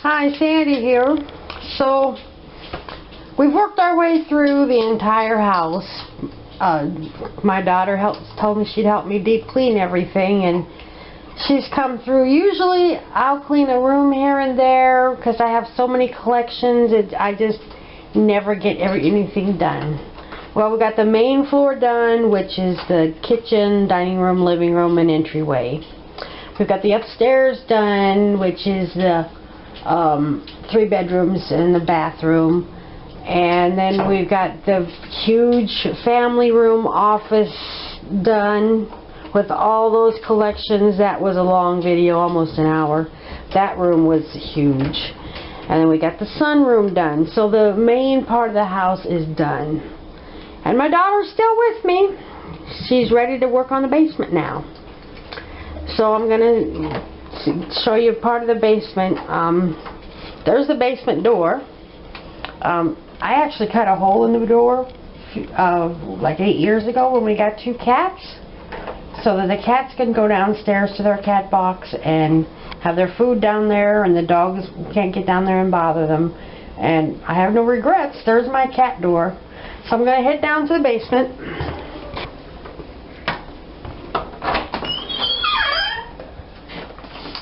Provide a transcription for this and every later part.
Hi, Sandy here. So, we've worked our way through the entire house. My daughter told me she'd help me deep clean everything, and she's come through. Usually, I'll clean a room here and there because I have so many collections. I just never get anything done. Well, we got the main floor done, which is the kitchen, dining room, living room, and entryway. We've got the upstairs done, which is the 3 bedrooms and the bathroom. And then we've got the huge family room office done with all those collections. That was a long video, almost an hour. That room was huge. And then we got the sunroom done. So the main part of the house is done. And my daughter's still with me. She's ready to work on the basement now. So I'm going to show you part of the basement. There's the basement door. I actually cut a hole in the door like 8 years ago when we got 2 cats, so that the cats can go downstairs to their cat box and have their food down there, and the dogs can't get down there and bother them. And I have no regrets. There's my cat door. So I'm going to head down to the basement.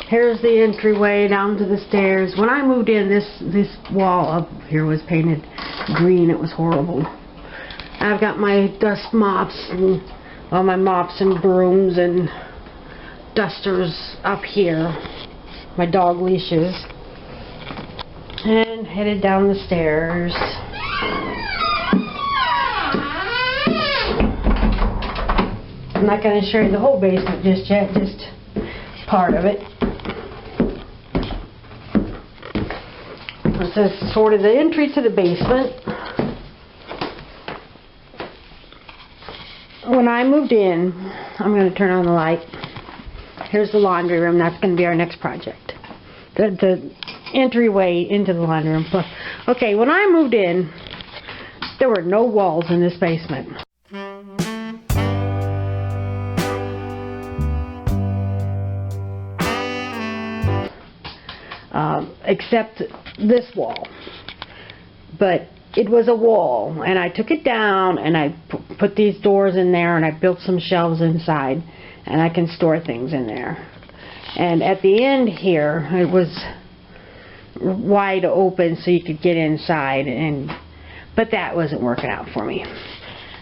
Here's the entryway down to the stairs. When I moved in, this wall up here was painted green. It was horrible. I've got my dust mops and all my mops and brooms and dusters up here. My dog leashes. And headed down the stairs. I'm not going to show you the whole basement just yet, just part of it. This is sort of the entry to the basement. When I moved in, I'm going to turn on the light. Here's the laundry room. That's going to be our next project. The entryway into the laundry room. Okay, when I moved in, there were no walls in this basement. Except this wall. But it was a wall, and I took it down and I put these doors in there, and I built some shelves inside, and I can store things in there. And at the end here, it was wide open so you could get inside, but that wasn't working out for me.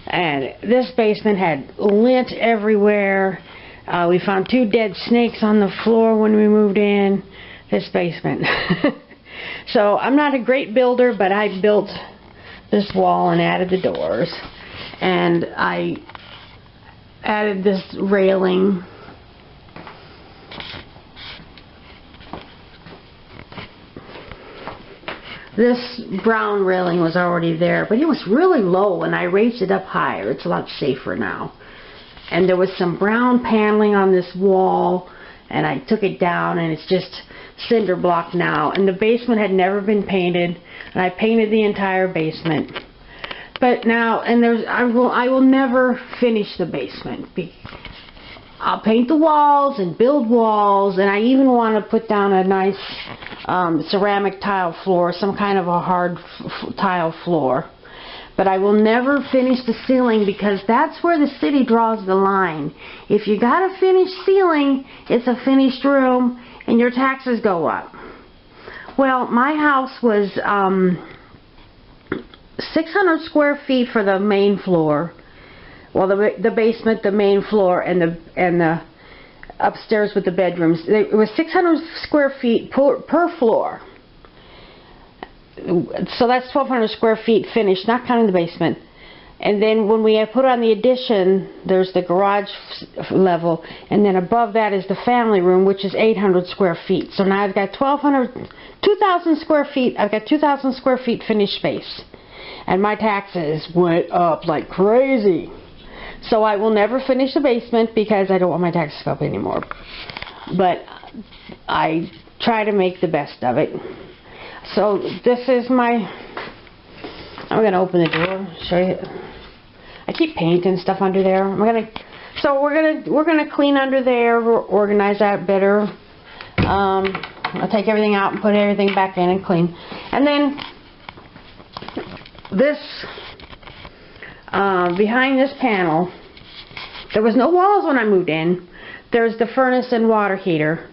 And this basement had lint everywhere. We found 2 dead snakes on the floor when we moved in. This basement. So I'm not a great builder, but I built this wall and added the doors, and I added this railing. This brown railing was already there, but it was really low, and I raised it up higher. It's a lot safer now. And there was some brown paneling on this wall, and I took it down, and it's just cinder block now. And the basement had never been painted, and I painted the entire basement. But now, and I will never finish the basement. I'll paint the walls and build walls, and I even want to put down a nice ceramic tile floor, some kind of a hard tile floor. But I will never finish the ceiling, because that's where the city draws the line. If you got a finished ceiling, it's a finished room, and your taxes go up. Well, my house was 600 square feet for the main floor. Well, the basement, the main floor, and the upstairs with the bedrooms. It was 600 square feet per floor. So that's 1,200 square feet finished, not counting the basement. And then when we put on the addition, there's the garage level, and then above that is the family room, which is 800 square feet. So now I've got 2,000 square feet. I've got 2,000 square feet finished space, and my taxes went up like crazy. So I will never finish the basement because I don't want my taxes to go up anymore. But I try to make the best of it. So this is my. I'm gonna open the door, show you. I keep painting stuff under there. So we're gonna clean under there, organize that better. I'll take everything out and put everything back in and clean. And then this, behind this panel, there was no walls when I moved in. There's the furnace and water heater.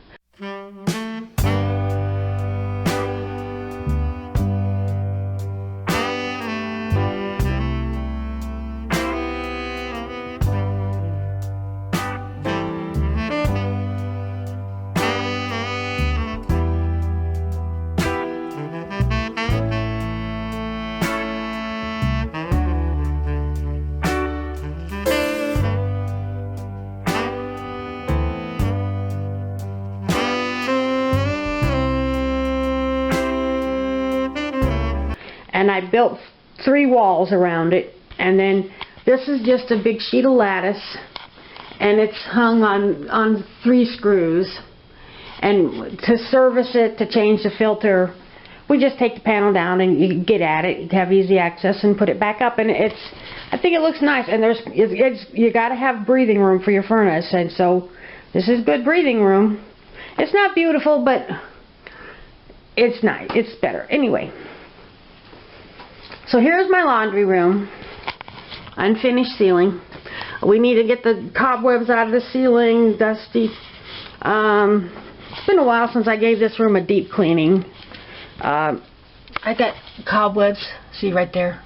And I built 3 walls around it, and then this is just a big sheet of lattice, and it's hung on 3 screws. And to service it, to change the filter, we just take the panel down and you get at it, you have easy access, and put it back up. And I think it looks nice. And you got to have breathing room for your furnace, and so this is good breathing room. It's not beautiful, but it's nice. It's better anyway. So here's my laundry room, unfinished ceiling. We need to get the cobwebs out of the ceiling, dusty. It's been a while since I gave this room a deep cleaning. I got cobwebs, see right there.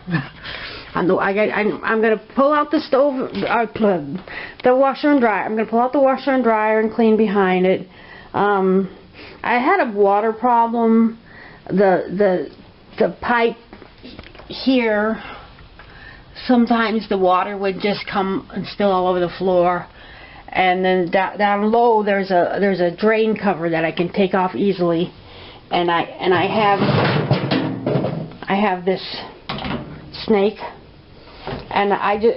I'm going to pull out the stove, the washer and dryer. I'm going to pull out the washer and dryer and clean behind it. I had a water problem. The pipe here, sometimes the water would just come and spill all over the floor, and then down low there's a drain cover that I can take off easily, and I have this snake, and I just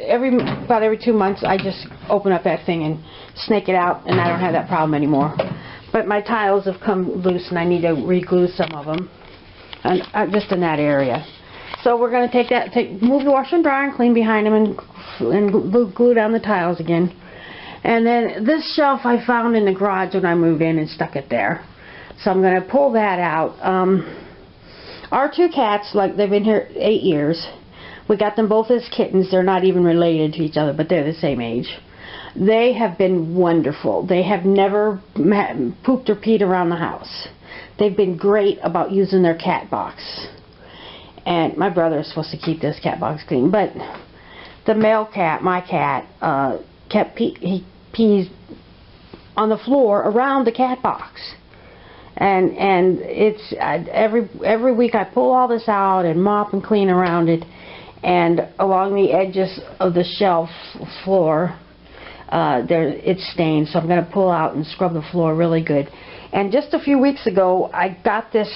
about every 2 months I just open up that thing and snake it out, and I don't have that problem anymore. But my tiles have come loose and I need to re-glue some of them, and just in that area. So we're going to move the washer and dryer and clean behind them and glue down the tiles again. And then this shelf I found in the garage when I moved in and stuck it there. So I'm going to pull that out. Our 2 cats, like, they've been here 8 years. We got them both as kittens. They're not even related to each other, but they're the same age. They have been wonderful. They have never pooped or peed around the house. They've been great about using their cat box. And my brother is supposed to keep this cat box clean, but the male cat, my cat, he pees on the floor around the cat box, and it's every week I pull all this out and mop and clean around it, and along the edges of the shelf floor, it's stained, so I'm going to pull out and scrub the floor really good. And just a few weeks ago, I got this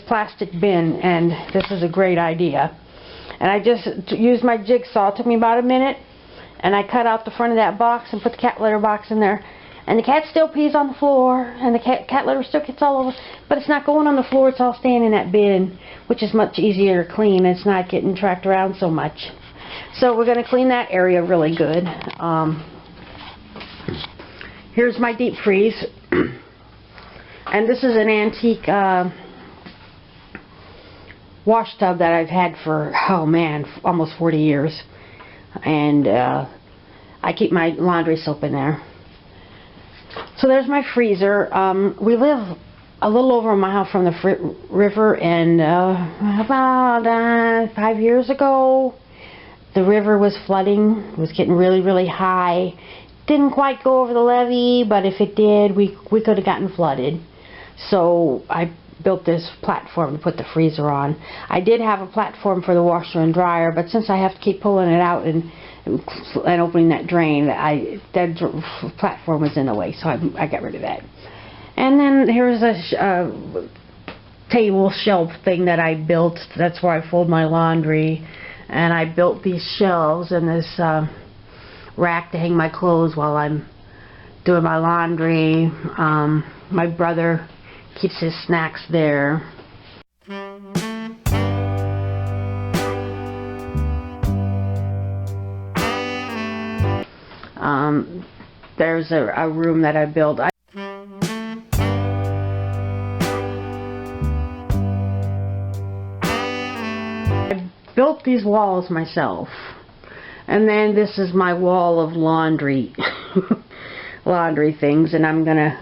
plastic bin, and this is a great idea. And I just used my jigsaw. It took me about a minute, and I cut out the front of that box and put the cat litter box in there. And the cat still pees on the floor, and the cat litter still gets all over, but it's not going on the floor. It's all staying in that bin, which is much easier to clean. It's not getting tracked around so much. So we're going to clean that area really good. Here's my deep freeze. And this is an antique wash tub that I've had for, oh man, almost 40 years. And I keep my laundry soap in there. So there's my freezer. We live a little over a mile from the river, and about 5 years ago, the river was flooding. It was getting really, really high. Didn't quite go over the levee, but if it did, we could have gotten flooded. So I built this platform to put the freezer on. I did have a platform for the washer and dryer, but since I have to keep pulling it out and opening that drain, that platform was in the way, so I got rid of that. And then here's a table shelf thing that I built. That's where I fold my laundry. And I built these shelves and this rack to hang my clothes while I'm doing my laundry. My brother keeps his snacks there. There's a room that I built. built these walls myself. And then this is my wall of laundry. Laundry things, and I'm gonna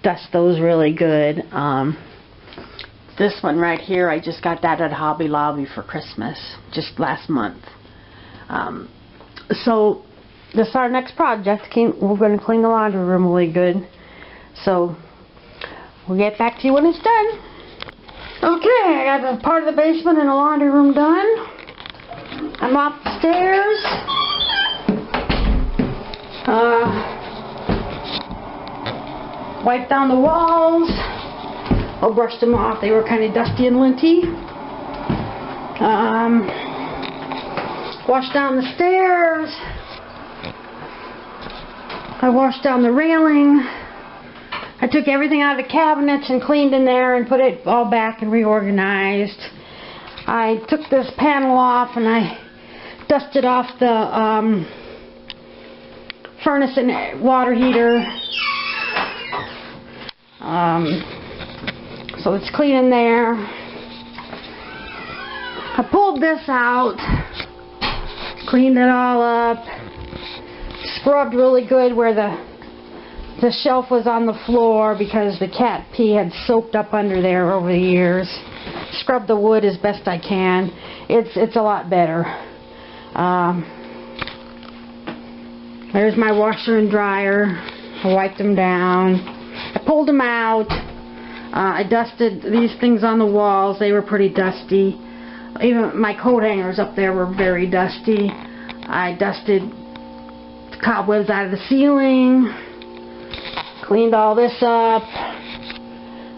dust those really good. This one right here, I just got that at Hobby Lobby for Christmas, just last month. So this is our next project. We're going to clean the laundry room really good. So we'll get back to you when it's done. Okay, I got the part of the basement and the laundry room done. I'm off the stairs. Wiped down the walls. I brushed them off. They were kind of dusty and linty. Washed down the stairs. I washed down the railing. I took everything out of the cabinets and cleaned in there and put it all back and reorganized. I took this panel off and I dusted off the furnace and water heater. So it's clean in there. I pulled this out, cleaned it all up, scrubbed really good where the shelf was on the floor because the cat pee had soaked up under there over the years. Scrubbed the wood as best I can. It's a lot better. There's my washer and dryer. I wiped them down. I pulled them out. I dusted these things on the walls. They were pretty dusty. Even my coat hangers up there were very dusty. I dusted cobwebs out of the ceiling. Cleaned all this up.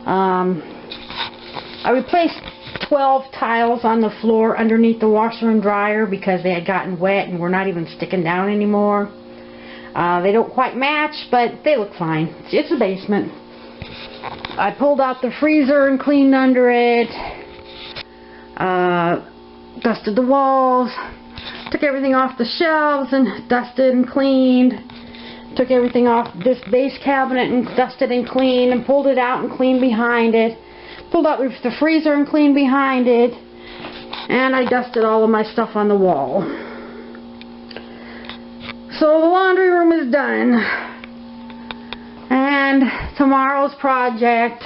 I replaced 12 tiles on the floor underneath the washer and dryer because they had gotten wet and were not even sticking down anymore. They don't quite match, but they look fine. It's a basement. I pulled out the freezer and cleaned under it. Dusted the walls. Took everything off the shelves and dusted and cleaned. Took everything off this base cabinet and dusted and cleaned and pulled it out and cleaned behind it. Pulled out the freezer and cleaned behind it. And I dusted all of my stuff on the wall. So the laundry room is done. And tomorrow's project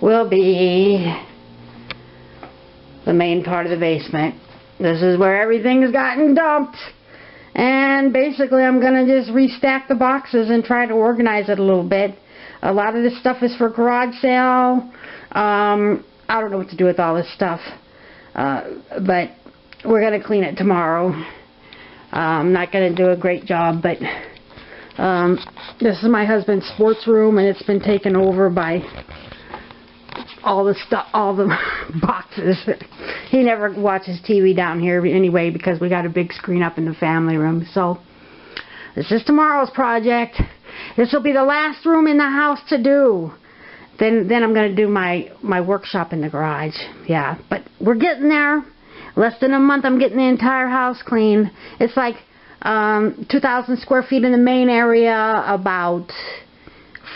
will be the main part of the basement. This is where everything has gotten dumped. And basically I'm going to just restack the boxes and try to organize it a little bit. A lot of this stuff is for garage sale. I don't know what to do with all this stuff. But we're going to clean it tomorrow. I'm not going to do a great job, but this is my husband's sports room, and it's been taken over by all the stuff, all the boxes. He never watches TV down here anyway because we got a big screen up in the family room. So this is tomorrow's project. This will be the last room in the house to do. Then I'm going to do my workshop in the garage. Yeah, but we're getting there. Less than a month, I'm getting the entire house clean. It's like 2,000 square feet in the main area, about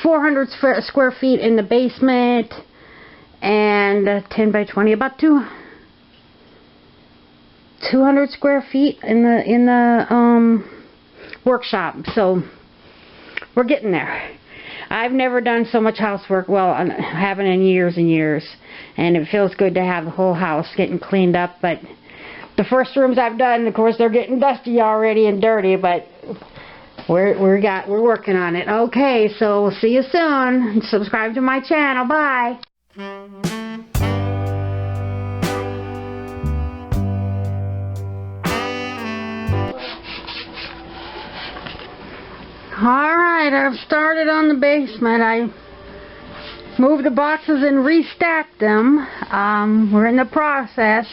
400 square feet in the basement, and 10 by 20, about 200 square feet in the workshop. So we're getting there. I've never done so much housework, well, I haven't in years and years, and it feels good to have the whole house getting cleaned up. But the first rooms I've done, of course, they're getting dusty already and dirty, but we're working on it. Okay, so see you soon. Subscribe to my channel. Bye. Alright, I've started on the basement. I moved the boxes and restacked them. We're in the process.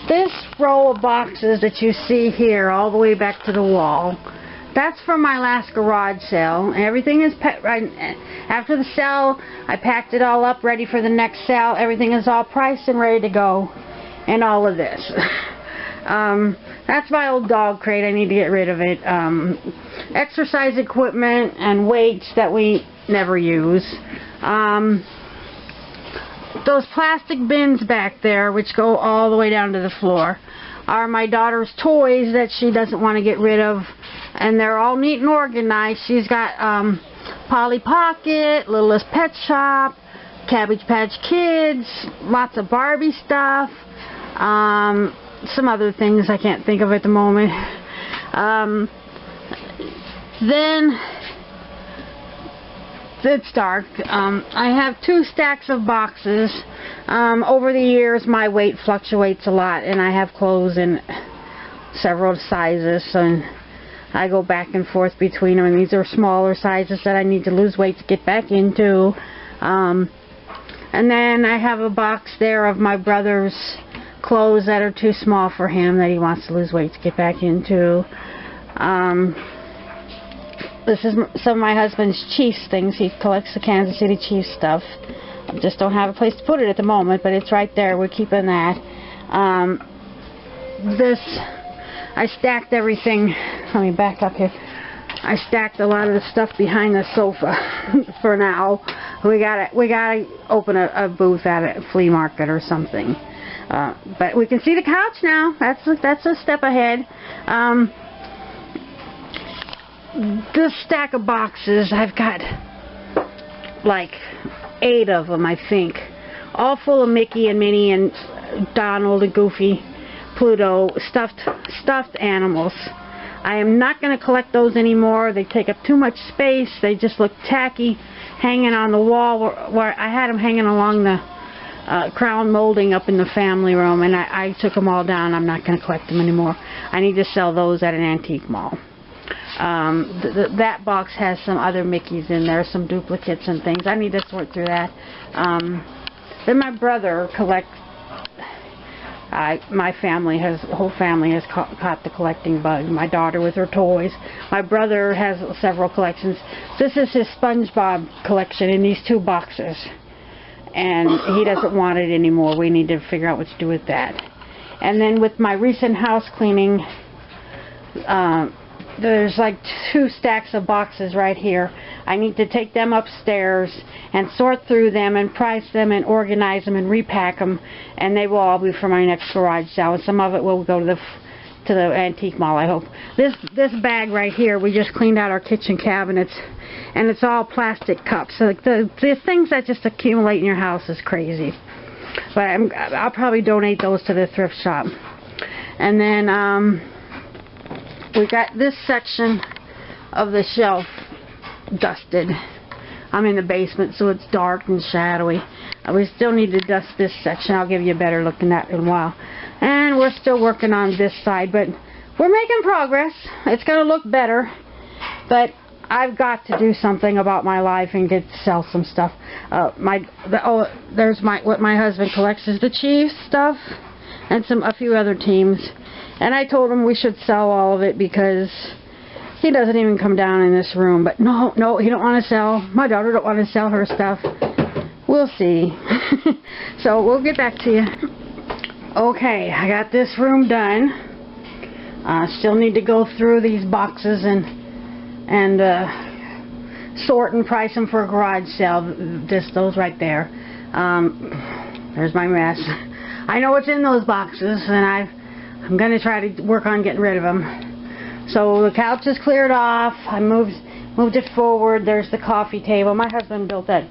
This row of boxes that you see here all the way back to the wall, that's from my last garage sale. Everything is after the sale, I packed it all up ready for the next sale. Everything is all priced and ready to go, and all of this. That's my old dog crate. I need to get rid of it. Exercise equipment and weights that we never use. Those plastic bins back there, which go all the way down to the floor, are my daughter's toys that she doesn't want to get rid of, and they're all neat and organized. She's got Polly Pocket, Littlest Pet Shop, Cabbage Patch Kids, lots of Barbie stuff, some other things I can't think of at the moment. Then it's dark. I have 2 stacks of boxes. Over the years my weight fluctuates a lot, and I have clothes in several sizes, and I go back and forth between them, and these are smaller sizes that I need to lose weight to get back into. And then I have a box there of my brother's clothes that are too small for him, that he wants to lose weight to get back into. This is some of my husband's Chiefs things. He collects the Kansas City Chiefs stuff. I just don't have a place to put it at the moment, but it's right there. We're keeping that. I stacked everything. Let me back up here. I stacked a lot of the stuff behind the sofa for now. We gotta open a booth at a flea market or something. But we can see the couch now. That's a step ahead. This stack of boxes, I've got like 8 of them, I think, all full of Mickey and Minnie and Donald and Goofy, Pluto, stuffed animals. I am not going to collect those anymore. They take up too much space. They just look tacky hanging on the wall where I had them hanging along the crown molding up in the family room, and I took them all down. I'm not going to collect them anymore. I need to sell those at an antique mall. That box has some other Mickeys in there, some duplicates and things. I need to sort through that. Then my brother collects. My whole family has caught the collecting bug. My daughter with her toys. My brother has several collections. This is his SpongeBob collection in these 2 boxes, and he doesn't want it anymore. We need to figure out what to do with that. And then with my recent house cleaning, there's like 2 stacks of boxes right here. I need to take them upstairs and sort through them and price them and organize them and repack them, and they will all be for my next garage sale. And some of it will go to the antique mall, I hope. This bag right here, we just cleaned out our kitchen cabinets, and it's all plastic cups. So the things that just accumulate in your house is crazy. But I'll probably donate those to the thrift shop. And then we got this section of the shelf dusted. I'm in the basement, so it's dark and shadowy. We still need to dust this section. I'll give you a better look at that in a while. And we're still working on this side, but we're making progress. It's going to look better, but I've got to do something about my life and sell some stuff. There's what my husband collects is the Chiefs stuff and a few other teams. And I told him we should sell all of it because he doesn't even come down in this room. But no, he don't want to sell. My daughter don't want to sell her stuff. We'll see. So we'll get back to you. Okay, I got this room done. Still need to go through these boxes and sort and price them for a garage sale. Those right there. There's my mess. I know what's in those boxes, and I'm going to try to work on getting rid of them. So the couch is cleared off. I moved it forward. There's the coffee table. My husband built that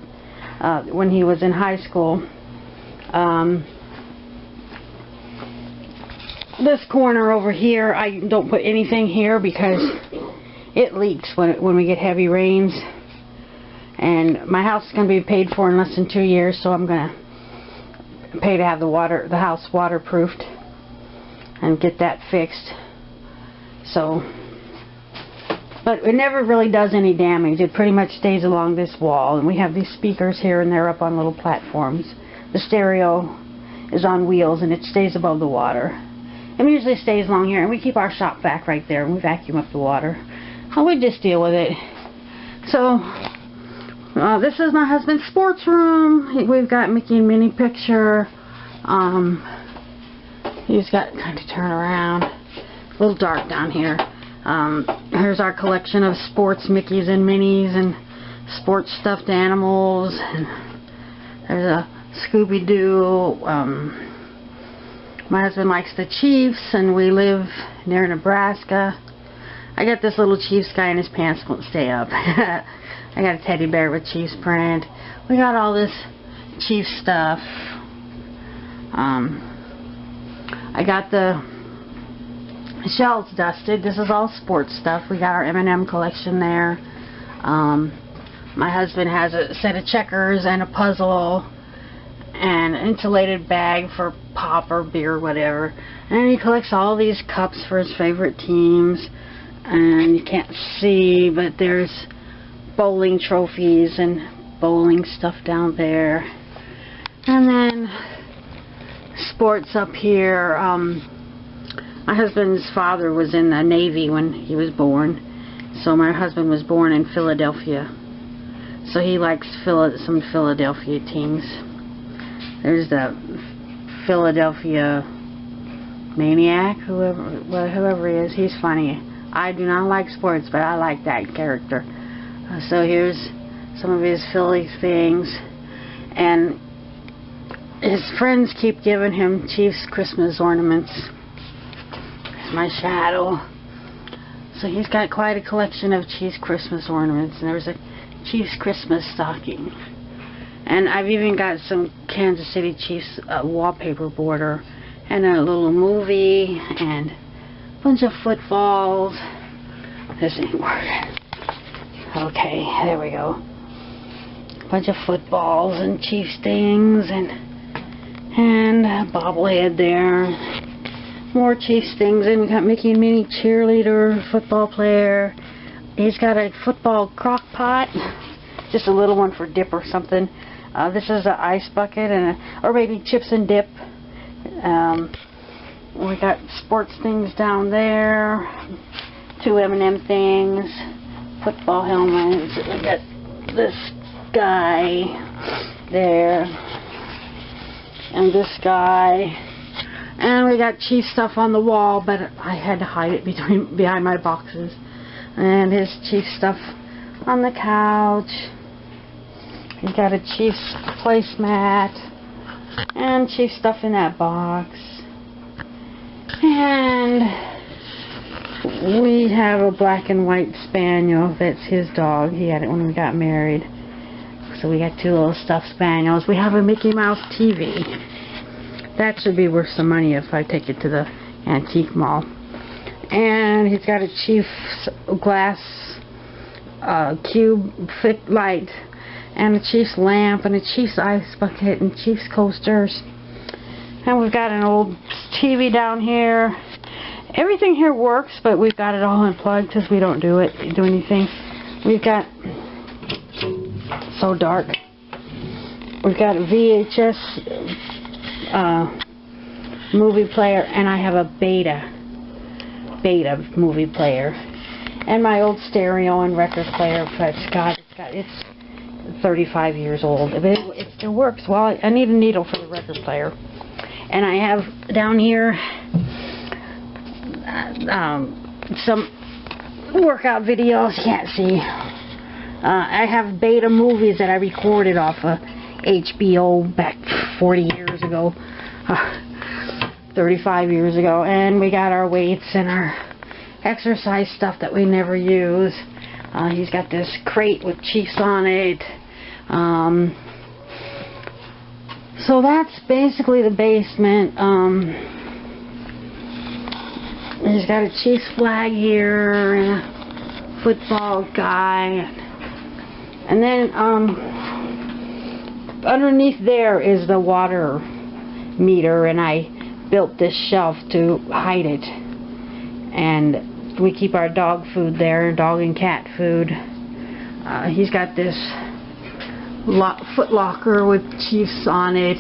when he was in high school. This corner over here, I don't put anything here because it leaks when we get heavy rains. And my house is going to be paid for in less than 2 years, so I'm going to pay to have the house waterproofed and get that fixed. So, but it never really does any damage. It pretty much stays along this wall, and we have these speakers here and there up on little platforms. The stereo is on wheels, and it stays above the water. It usually stays along here, and we keep our shop vac right there, and we vacuum up the water. And we just deal with it. So, this is my husband's sports room. We've got Mickey and Minnie picture. He's got kind of turn around. A little dark down here. Here's our collection of sports Mickeys and Minnies and sports stuffed animals. And there's Scooby-Doo. My husband likes the Chiefs, and we live near Nebraska. I got this little Chiefs guy and his pants won't stay up. I got a teddy bear with Chiefs print. We got all this Chiefs stuff. I got the shelves dusted. This is all sports stuff. We got our M&M collection there. My husband has a set of checkers and a puzzle and an insulated bag for pop or beer or whatever. And he collects all these cups for his favorite teams. And you can't see, but there's bowling trophies and bowling stuff down there. And then sports up here. My husband's father was in the Navy when he was born. So my husband was born in Philadelphia. So he likes some Philadelphia teams. There's the Philadelphia Maniac, whoever he is. He's funny. I do not like sports, but I like that character. So here's some of his Philly things. And his friends keep giving him Chiefs Christmas ornaments. There's my shadow. So he's got quite a collection of Chiefs Christmas ornaments. And there's a Chiefs Christmas stocking. And I've even got some Kansas City Chiefs wallpaper border. And a little movie. And a bunch of footballs. This ain't working. Okay, there we go. A bunch of footballs and Chiefs things. And a bobblehead there. More Chiefs things. And we got Mickey and Minnie cheerleader, football player. He's got a football crock pot. Just a little one for dip or something. This is an ice bucket or maybe chips and dip. We got sports things down there. 2 M&M things. Football helmets. We got this guy there. And this guy. And we got Chief stuff on the wall, but I had to hide it behind my boxes. And his Chief stuff on the couch. He's got a Chiefs placemat. And Chief stuff in that box. And we have a black and white spaniel. That's his dog. He had it when we got married. So we got 2 little stuffed spaniels. We have a Mickey Mouse TV. That should be worth some money if I take it to the antique mall. And he's got a Chiefs glass cube fit light. And a Chiefs lamp. And a Chiefs ice bucket. And Chiefs coasters. And we've got an old TV down here. Everything here works, but we've got it all unplugged because we don't do anything. We've got... so dark. We've got a VHS movie player, and I have a beta movie player, and my old stereo and record player. But it's 35 years old, but it still works. Well, I need a needle for the record player, and I have down here some workout videos. You can't see. I have beta movies that I recorded off of HBO back 40 years ago, 35 years ago, and we got our weights and our exercise stuff that we never use. He's got this crate with Chiefs on it. So that's basically the basement. He's got a Chiefs flag here and a football guy. And then underneath there is the water meter, and I built this shelf to hide it. And we keep our dog food there, dog and cat food. He's got this foot locker with Chiefs on it,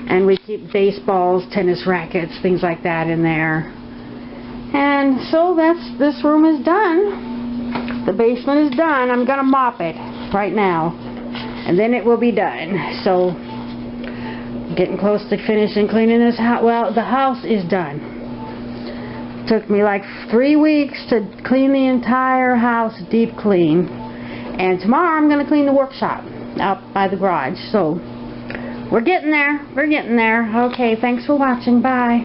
and we keep baseballs, tennis rackets, things like that in there. And so this room is done. The basement is done. I'm gonna mop it right now, and then it will be done. So getting close to finishing cleaning this house. Well, the house is done. It took me like 3 weeks to clean the entire house, deep clean, and tomorrow I'm going to clean the workshop out by the garage. So We're getting there. We're getting there. Okay, thanks for watching. Bye.